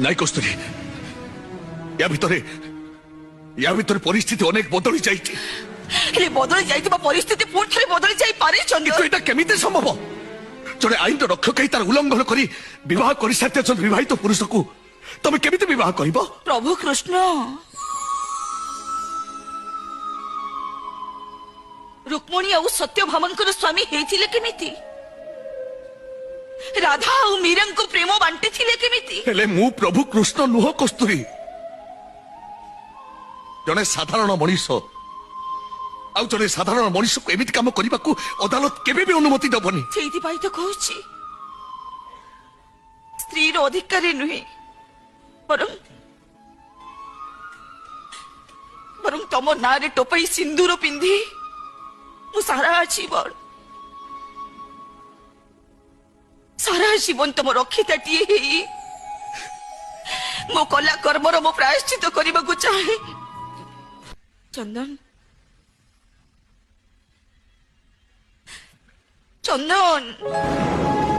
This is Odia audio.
ନାଇଁ କସ୍ତୁରୀ, ୟା ଭିତରେ ପରିସ୍ଥିତି ଅନେକ ବଦଳି ଯାଇଛି। ହେଲେ ବଦଳି ଯାଇଥିବା ପରିସ୍ଥିତି ପୁଣି ଥରେ ବଦଳି ଯାଇପାରେ କିନ୍ତୁ ଚନ୍ଦନ। ଏଇଟା କେମିତି ସମ୍ଭବ? ଜଣେ ଆଇନର ରକ୍ଷକ ତାର ଉଲ୍ଲଂଘନ କରି ବିବାହ କରିସାରିଥିବା ଜଣେ ବିବାହିତ ପୁରୁଷକୁ ତମେ କେମିତି ବିବାହ କରିବ? ପ୍ରଭୁ କୃଷ୍ଣ, ରୁକ୍ମଣୀ ଆଉ ସତ୍ୟଭାମଙ୍କର ସ୍ୱାମୀ ହେଇଥିଲେ କେମିତି? ରାଧା ଆଉ ମୀରାଙ୍କୁ ପ୍ରେମ ବାଣ୍ଟିଥିଲେ କେମିତି? ହେଲେ ମୁଁ ପ୍ରଭୁ କୃଷ୍ଣ ନୁହଁ କସ୍ତୁରୀ, ଜଣେ ସାଧାରଣ ମଣିଷ। ଆଉ ଜଣେ ସାଧାରଣ ମଣିଷକୁ ଏମିତି କାମ କରିବାକୁ ଅଦାଲତ କେବେ ବି ଅନୁମତି ଦେବନି। ସେଇଥିପାଇଁ ତ କହୁଛି, ସ୍ତ୍ରୀର ଅଧିକାରୀ ନୁହେଁ, ବରଂ ତମ ନାଁରେ ଟୋପାଇ ସିନ୍ଦୁର ପିନ୍ଧି ମୁଁ ସାରା ଜୀବନ ତମ ରକ୍ଷିତାଟିଏ ହେଇ ମୋ କଲା କର୍ମର ମୁଁ ପ୍ରାୟଶ୍ଚିତ କରିବାକୁ ଚାହେଁ। ଚନ୍ଦନ, ଚନ୍ଦନ।